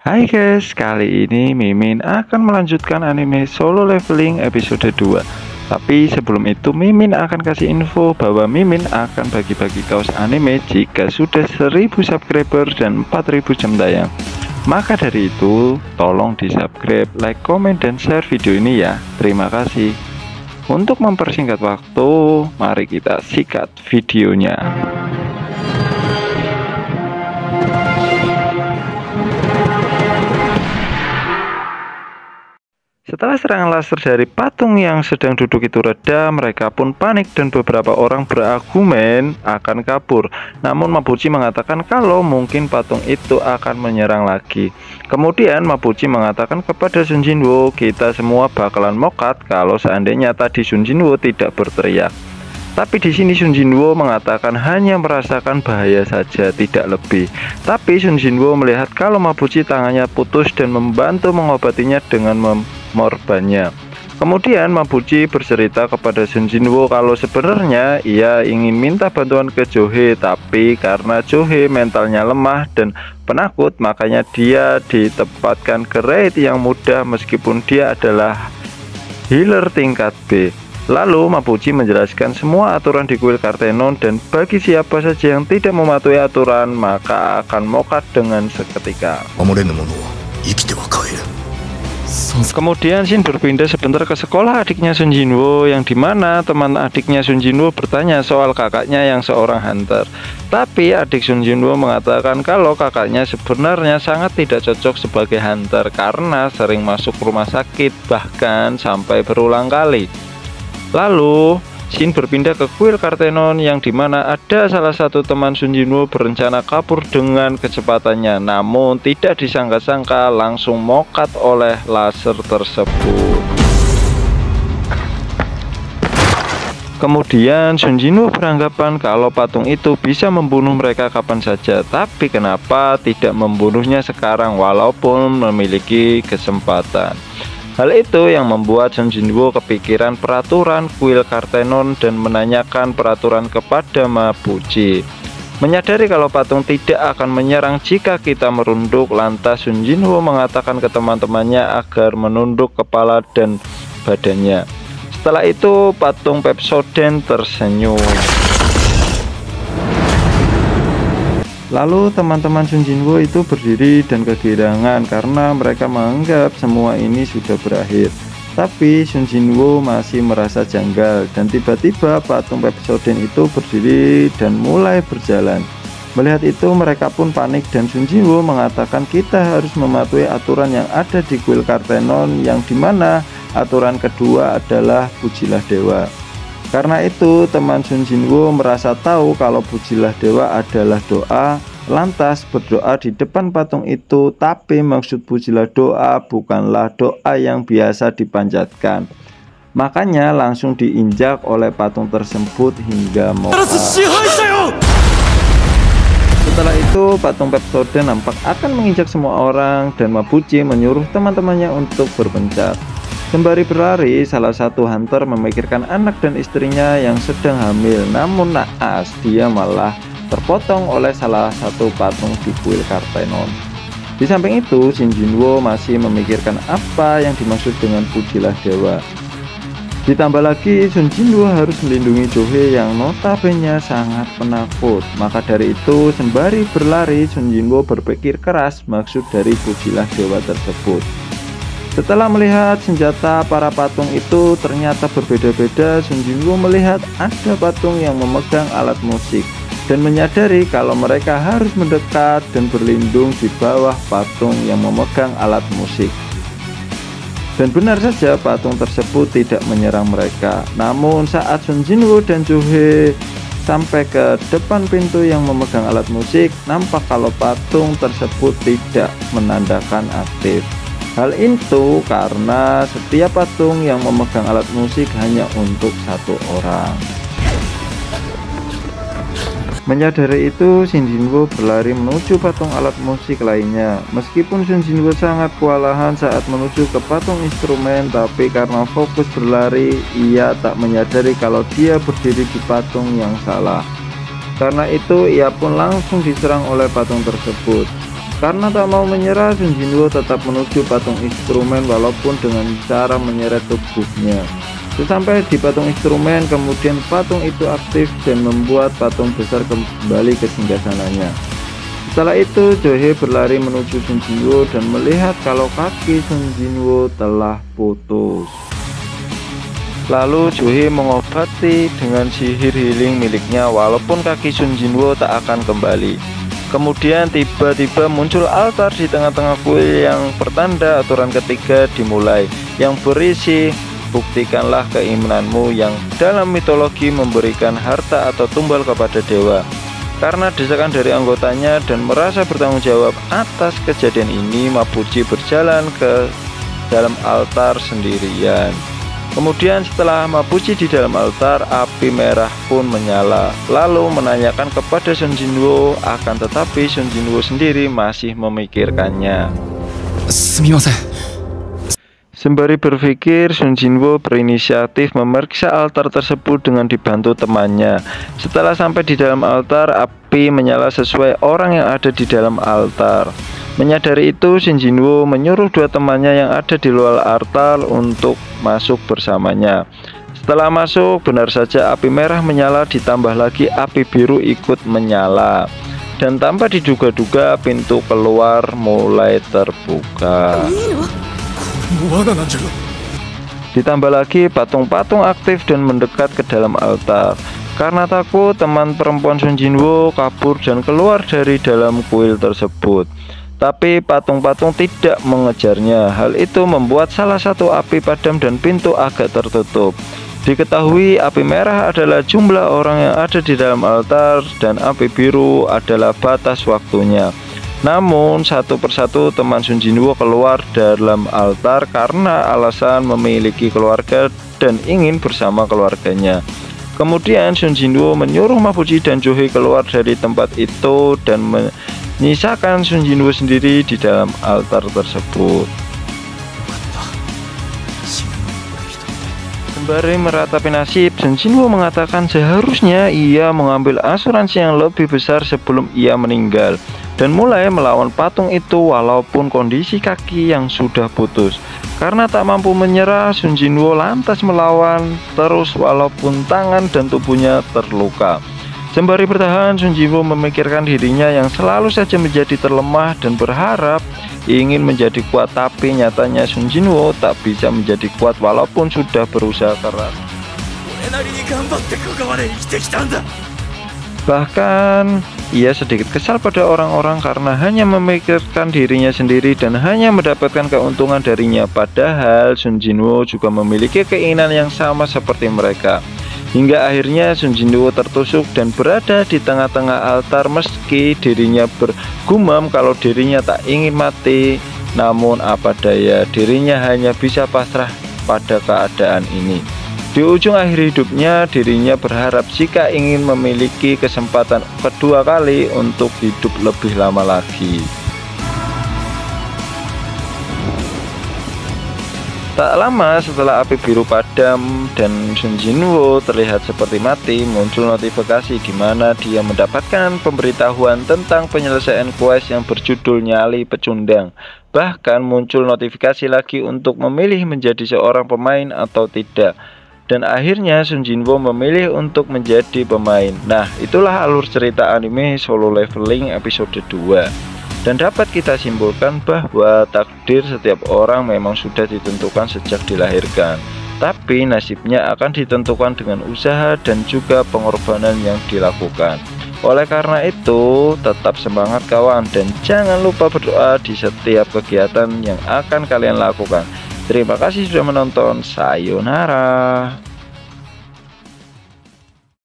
Hai guys, kali ini Mimin akan melanjutkan anime Solo Leveling episode 2. Tapi sebelum itu Mimin akan kasih info bahwa Mimin akan bagi-bagi kaos anime jika sudah 1000 subscriber dan 4000 jam tayang. Maka dari itu, tolong di subscribe, like, komen, dan share video ini ya. Terima kasih. Untuk mempersingkat waktu, mari kita sikat videonya. Setelah serangan laser dari patung yang sedang duduk itu reda, mereka pun panik dan beberapa orang berargumen akan kabur. Namun Mabuchi mengatakan kalau mungkin patung itu akan menyerang lagi. Kemudian Mabuchi mengatakan kepada Sun Jinwoo, kita semua bakalan mokat kalau seandainya tadi Sun Jinwoo tidak berteriak. Tapi di sini Sun Jinwoo mengatakan hanya merasakan bahaya saja, tidak lebih. Tapi Sun Jinwoo melihat kalau Mabuchi tangannya putus dan membantu mengobatinya dengan memorbannya. Kemudian Mabuchi bercerita kepada Sun Jinwoo kalau sebenarnya ia ingin minta bantuan ke Johe, tapi karena Johe mentalnya lemah dan penakut, makanya dia ditempatkan ke raid yang mudah meskipun dia adalah healer tingkat B. Lalu Mabuchi menjelaskan semua aturan di kuil Kartenon dan bagi siapa saja yang tidak mematuhi aturan maka akan mokat dengan seketika. Kemudian Shin berpindah sebentar ke sekolah adiknya Sun Jinwoo, yang dimana teman adiknya Sun Jinwoo bertanya soal kakaknya yang seorang hunter. Tapi adik Sun Jinwoo mengatakan kalau kakaknya sebenarnya sangat tidak cocok sebagai hunter karena sering masuk rumah sakit, bahkan sampai berulang kali. Lalu Shin berpindah ke kuil Kartenon, yang dimana ada salah satu teman Sun Jinwoo berencana kabur dengan kecepatannya, namun tidak disangka-sangka langsung mokat oleh laser tersebut. Kemudian Sun Jinwoo beranggapan kalau patung itu bisa membunuh mereka kapan saja, tapi kenapa tidak membunuhnya sekarang walaupun memiliki kesempatan. Hal itu yang membuat Sun Jinwoo kepikiran peraturan kuil Kartenon dan menanyakan peraturan kepada Mabuchi. Menyadari kalau patung tidak akan menyerang jika kita merunduk, lantas Sun Jinwoo mengatakan ke teman-temannya agar menunduk kepala dan badannya. Setelah itu patung Pepsoden tersenyum. Lalu teman-teman Sun Jinwoo itu berdiri dan kegirangan karena mereka menganggap semua ini sudah berakhir. Tapi Sun Jinwoo masih merasa janggal dan tiba-tiba patung Pepsoden itu berdiri dan mulai berjalan. Melihat itu mereka pun panik dan Sun Jinwoo mengatakan kita harus mematuhi aturan yang ada di kuil Kartenon, yang dimana aturan kedua adalah pujilah dewa. Karena itu teman Sun Jinwoo merasa tahu kalau pujilah dewa adalah doa, lantas berdoa di depan patung itu, tapi maksud pujilah doa bukanlah doa yang biasa dipanjatkan. Makanya langsung diinjak oleh patung tersebut hingga mokat. Setelah itu patung Pepsoden nampak akan menginjak semua orang dan Mabuchi menyuruh teman-temannya untuk berpencar. Sembari berlari, salah satu hunter memikirkan anak dan istrinya yang sedang hamil. Namun naas, dia malah terpotong oleh salah satu patung di kuil Kartenon. Di samping itu, Shin Jinwoo masih memikirkan apa yang dimaksud dengan pujilah dewa. Ditambah lagi, Sun Jinwoo harus melindungi Johe yang notabene sangat penakut. Maka dari itu, sembari berlari, Sun Jinwoo berpikir keras maksud dari pujilah dewa tersebut. Setelah melihat senjata para patung itu ternyata berbeda-beda, Sun Jinwoo melihat ada patung yang memegang alat musik dan menyadari kalau mereka harus mendekat dan berlindung di bawah patung yang memegang alat musik. Dan benar saja patung tersebut tidak menyerang mereka. Namun saat Sun Jinwoo dan Johe sampai ke depan pintu yang memegang alat musik, nampak kalau patung tersebut tidak menandakan aktif. Hal itu karena setiap patung yang memegang alat musik hanya untuk satu orang. Menyadari itu, Shin Jinwoo berlari menuju patung alat musik lainnya. Meskipun Sun Jinwoo sangat kewalahan saat menuju ke patung instrumen, tapi karena fokus berlari, ia tak menyadari kalau dia berdiri di patung yang salah. Karena itu, ia pun langsung diserang oleh patung tersebut. Karena tak mau menyerah, Sun Jinwoo tetap menuju patung instrumen walaupun dengan cara menyeret tubuhnya. Sesampai di patung instrumen, kemudian patung itu aktif dan membuat patung besar kembali ke singgasananya. Setelah itu, Jo-hye berlari menuju Sun Jinwoo dan melihat kalau kaki Sun Jinwoo telah putus. Lalu Jo-hye mengobati dengan sihir healing miliknya walaupun kaki Sun Jinwoo tak akan kembali. Kemudian tiba-tiba muncul altar di tengah-tengah kuil yang pertanda aturan ketiga dimulai, yang berisi buktikanlah keimananmu, yang dalam mitologi memberikan harta atau tumbal kepada dewa. Karena desakan dari anggotanya dan merasa bertanggung jawab atas kejadian ini, Mabuchi berjalan ke dalam altar sendirian. Kemudian setelah Mabuchi di dalam altar, api merah pun menyala, lalu menanyakan kepada Sun Jinwoo, akan tetapi Sun Jinwoo sendiri masih memikirkannya. Sembari berpikir, Sun Jinwoo berinisiatif memeriksa altar tersebut dengan dibantu temannya. Setelah sampai di dalam altar, api menyala sesuai orang yang ada di dalam altar. Menyadari itu, Sun Jinwoo menyuruh dua temannya yang ada di luar altar untuk masuk bersamanya. Setelah masuk, benar saja api merah menyala, ditambah lagi api biru ikut menyala. Dan tanpa diduga-duga, pintu keluar mulai terbuka. Ditambah lagi patung-patung aktif dan mendekat ke dalam altar. Karena takut, teman perempuan Sun Jinwoo kabur dan keluar dari dalam kuil tersebut. Tapi patung-patung tidak mengejarnya. Hal itu membuat salah satu api padam dan pintu agak tertutup. Diketahui api merah adalah jumlah orang yang ada di dalam altar dan api biru adalah batas waktunya. Namun satu persatu teman Sun Jinwoo keluar dalam altar karena alasan memiliki keluarga dan ingin bersama keluarganya. Kemudian Sun Jinwoo menyuruh Mabuchi dan Jo-hye keluar dari tempat itu dan menyisakan Sun Jinwoo sendiri di dalam altar tersebut. Sembari meratapi nasib, Sun Jinwoo mengatakan seharusnya ia mengambil asuransi yang lebih besar sebelum ia meninggal dan mulai melawan patung itu walaupun kondisi kaki yang sudah putus. Karena tak mampu menyerah, Sun Jinwoo lantas melawan terus walaupun tangan dan tubuhnya terluka. Sembari bertahan, Sun Jinwoo memikirkan dirinya yang selalu saja menjadi terlemah dan berharap ingin menjadi kuat, tapi nyatanya Sun Jinwoo tak bisa menjadi kuat walaupun sudah berusaha keras. Bahkan ia sedikit kesal pada orang-orang karena hanya memikirkan dirinya sendiri dan hanya mendapatkan keuntungan darinya, padahal Sun Jinwoo juga memiliki keinginan yang sama seperti mereka. Hingga akhirnya Sun Jinwoo tertusuk dan berada di tengah-tengah altar meski dirinya bergumam kalau dirinya tak ingin mati. Namun apa daya, dirinya hanya bisa pasrah pada keadaan ini. Di ujung akhir hidupnya, dirinya berharap jika ingin memiliki kesempatan kedua kali untuk hidup lebih lama lagi. Tak lama setelah api biru padam dan Sun Jinwoo terlihat seperti mati, muncul notifikasi di mana dia mendapatkan pemberitahuan tentang penyelesaian quest yang berjudul Nyali Pecundang. Bahkan muncul notifikasi lagi untuk memilih menjadi seorang pemain atau tidak. Dan akhirnya Sun Jinwoo memilih untuk menjadi pemain. Nah, itulah alur cerita anime Solo Leveling episode 2. Dan dapat kita simpulkan bahwa takdir setiap orang memang sudah ditentukan sejak dilahirkan, tapi nasibnya akan ditentukan dengan usaha dan juga pengorbanan yang dilakukan. Oleh karena itu, tetap semangat kawan dan jangan lupa berdoa di setiap kegiatan yang akan kalian lakukan. Terima kasih sudah menonton. Sayonara.